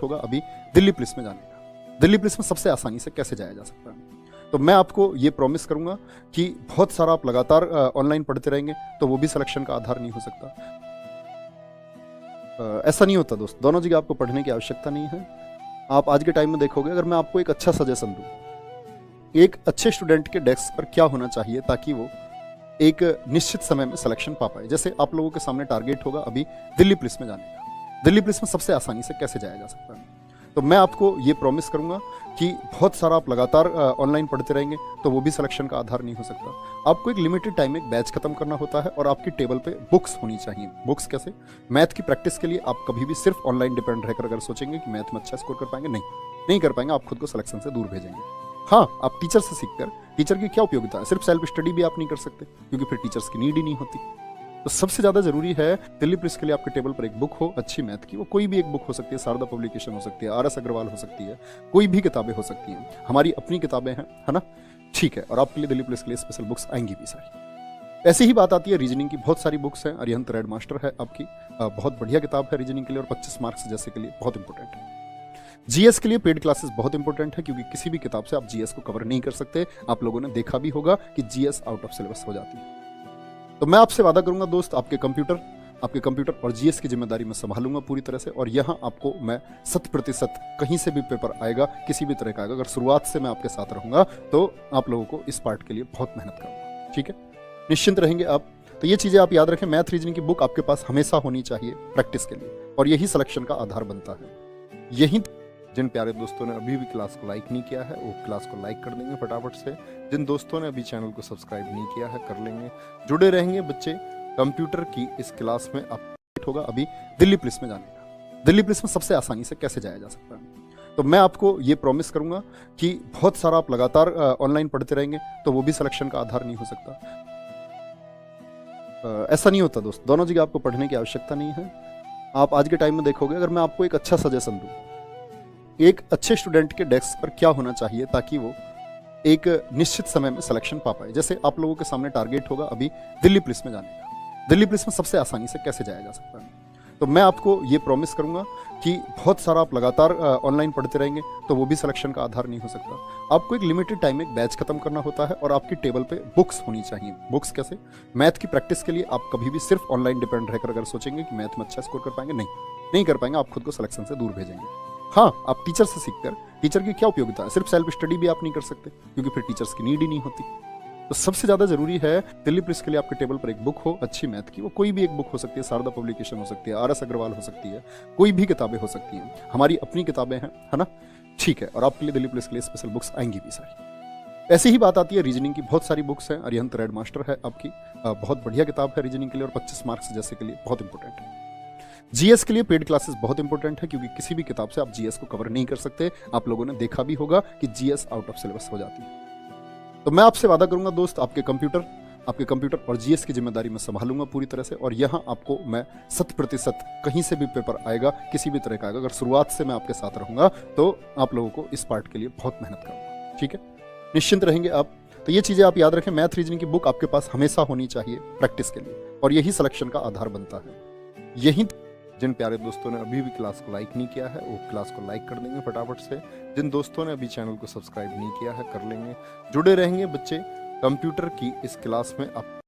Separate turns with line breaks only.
होगा अभी दिल्ली पुलिस में जाने का। दिल्ली पुलिस में सबसे आसानी से कैसे जाया जा सकता है। तो मैं आपको ये प्रॉमिस करूंगा कि बहुत सारा आप लगातार ऑनलाइन पढ़ते रहेंगे तो वो भी सिलेक्शन का आधार नहीं हो सकता। ऐसा नहीं होता दोस्त, दोनों जगह आपको पढ़ने की आवश्यकता नहीं है। आप आज के टाइम में देखोगे, अगर मैं आपको एक अच्छा सजेशन दूं, एक अच्छे स्टूडेंट के डेस्क पर क्या होना चाहिए ताकि वो एक निश्चित समय में सिलेक्शन पा पाए। जैसे आप लोगों के सामने टारगेट होगा अभी दिल्ली पुलिस में जाने का। दिल्ली पुलिस में सबसे आसानी से कैसे जाया जा सकता है। तो मैं आपको ये प्रॉमिस करूंगा कि बहुत सारा आप लगातार ऑनलाइन पढ़ते रहेंगे तो वो भी सिलेक्शन का आधार नहीं हो सकता। आपको एक लिमिटेड टाइम में एक बैच खत्म करना होता है और आपकी टेबल पे बुक्स होनी चाहिए। बुक्स कैसे? मैथ की प्रैक्टिस के लिए आप कभी भी सिर्फ ऑनलाइन डिपेंड रहकर अगर सोचेंगे कि मैथ में अच्छा स्कोर कर पाएंगे, नहीं कर पाएंगे। आप खुद को सिलेक्शन से दूर भेजेंगे। हाँ, आप टीचर से सीखकर, टीचर की क्या उपयोगिता है? सिर्फ सेल्फ स्टडी भी आप नहीं कर सकते क्योंकि फिर टीचर्स की नीड ही नहीं होती। तो सबसे ज्यादा जरूरी है दिल्ली पुलिस के लिए आपके टेबल पर एक बुक हो अच्छी मैथ की। वो कोई भी एक बुक हो सकती है, शारदा पब्लिकेशन हो सकती है, RS अग्रवाल हो सकती है, कोई भी किताबें हो सकती हैं, हमारी अपनी किताबें हैं, है ना? ठीक है। और आपके लिए दिल्ली पुलिस के लिए स्पेशल बुक्स आएंगी भी सारी। ऐसी ही बात आती है रीजनिंग की। बहुत सारी बुक्स हैं। अरिहंत रेड मास्टर है आपकी, बहुत बढ़िया किताब है रीजनिंग के लिए और 25 मार्क्स जैसे के लिए बहुत इंपॉर्टेंट है। GS के लिए पेड क्लासेस बहुत इंपॉर्टेंट है क्योंकि किसी भी किताब से आप GS को कवर नहीं कर सकते। आप लोगों ने देखा भी होगा कि GS आउट ऑफ सिलेबस हो जाती है। तो मैं आपसे वादा करूंगा दोस्त, आपके कंप्यूटर और GS की जिम्मेदारी मैं संभालूंगा पूरी तरह से। और यहाँ आपको मैं 100% कहीं से भी पेपर आएगा, किसी भी तरह का आएगा, अगर शुरुआत से मैं आपके साथ रहूंगा तो आप लोगों को इस पार्ट के लिए बहुत मेहनत करूंगा। ठीक है, निश्चिंत रहेंगे आप। तो ये चीजें आप याद रखें। मैथ रीजनिंग की बुक आपके पास हमेशा होनी चाहिए प्रैक्टिस के लिए और यही सिलेक्शन का आधार बनता है। यही जिन प्यारे दोस्तों ने अभी भी क्लास को लाइक नहीं किया है वो क्लास को लाइक कर देंगे फटाफट से। जिन दोस्तों ने अभी चैनल को सब्सक्राइब नहीं किया है कर लेंगे। जुड़े रहेंगे बच्चे। कंप्यूटर की इस क्लास में अपडेट होगा अभी दिल्ली पुलिस में जाने का। दिल्ली पुलिस में सबसे आसानी से कैसे जाया जा सकता है। तो मैं आपको ये प्रॉमिस करूंगा कि बहुत सारा आप लगातार ऑनलाइन पढ़ते रहेंगे तो वो भी सिलेक्शन का आधार नहीं हो सकता। ऐसा नहीं होता दोस्त, दोनों जगह आपको पढ़ने की आवश्यकता नहीं है। आप आज के टाइम में देखोगे, अगर मैं आपको एक अच्छा सजेशन दूं, एक अच्छे स्टूडेंट के डेस्क पर क्या होना चाहिए ताकि वो एक निश्चित समय में सिलेक्शन पा पाए। जैसे आप लोगों के सामने टारगेट होगा अभी दिल्ली पुलिस में जाने का। दिल्ली पुलिस में सबसे आसानी से कैसे जाया जा सकता है। तो मैं आपको ये प्रॉमिस करूंगा कि बहुत सारा आप लगातार ऑनलाइन पढ़ते रहेंगे तो वो भी सिलेक्शन का आधार नहीं हो सकता। आपको एक लिमिटेड टाइम में एक बैच खत्म करना होता है और आपकी टेबल पे बुक्स होनी चाहिए। बुक्स कैसे? मैथ की प्रैक्टिस के लिए आप कभी भी सिर्फ ऑनलाइन डिपेंड रहकर अगर सोचेंगे कि मैथ में अच्छा स्कोर कर पाएंगे, नहीं कर पाएंगे। आप खुद को सिलेक्शन से दूर भेजेंगे। हाँ, आप टीचर से सीखकर, टीचर की क्या उपयोगिता है? सिर्फ सेल्फ स्टडी भी आप नहीं कर सकते क्योंकि फिर टीचर्स की नीड ही नहीं होती। तो सबसे ज्यादा जरूरी है दिल्ली पुलिस के लिए आपके टेबल पर एक बुक हो अच्छी मैथ की। वो कोई भी एक बुक हो सकती है, शारदा पब्लिकेशन हो सकती है, RS अग्रवाल हो सकती है, कोई भी किताबें हो सकती हैं, हमारी अपनी किताबें हैं, है ना? ठीक है। और आपके लिए दिल्ली पुलिस के लिए स्पेशल बुक्स आएंगी भी सारी। ऐसी ही बात आती है रीजनिंग की। बहुत सारी बुक्स हैं। अरिहंत रेड मास्टर है आपकी, बहुत बढ़िया किताब है रीजनिंग के लिए और 25 मार्क्स जैसे के लिए बहुत इंपॉर्टेंट है। GS के लिए पेड क्लासेस बहुत इंपॉर्टेंट है क्योंकि किसी भी किताब से आप GS को कवर नहीं कर सकते। आप लोगों ने देखा भी होगा कि GS आउट ऑफ सिलेबस हो जाती है। तो मैं आपसे वादा करूंगा दोस्त, आपके कंप्यूटर और GS की जिम्मेदारी मैं संभालूंगा पूरी तरह से और यहाँ आपको मैं 100% कहीं से भी पेपर आएगा, किसी भी तरह का आएगा, अगर शुरुआत से मैं आपके साथ रहूंगा तो आप लोगों को इस पार्ट के लिए बहुत मेहनत करूंगा। ठीक है, निश्चिंत रहेंगे आप। तो ये चीजें आप याद रखें। मैथ रीजनिंग की बुक आपके पास हमेशा होनी चाहिए प्रैक्टिस के लिए और यही सिलेक्शन का आधार बनता है। यही जिन प्यारे दोस्तों ने अभी भी क्लास को लाइक नहीं किया है वो क्लास को लाइक कर देंगे फटाफट से। जिन दोस्तों ने अभी चैनल को सब्सक्राइब नहीं किया है कर लेंगे। जुड़े रहेंगे बच्चे। कंप्यूटर की इस क्लास में आप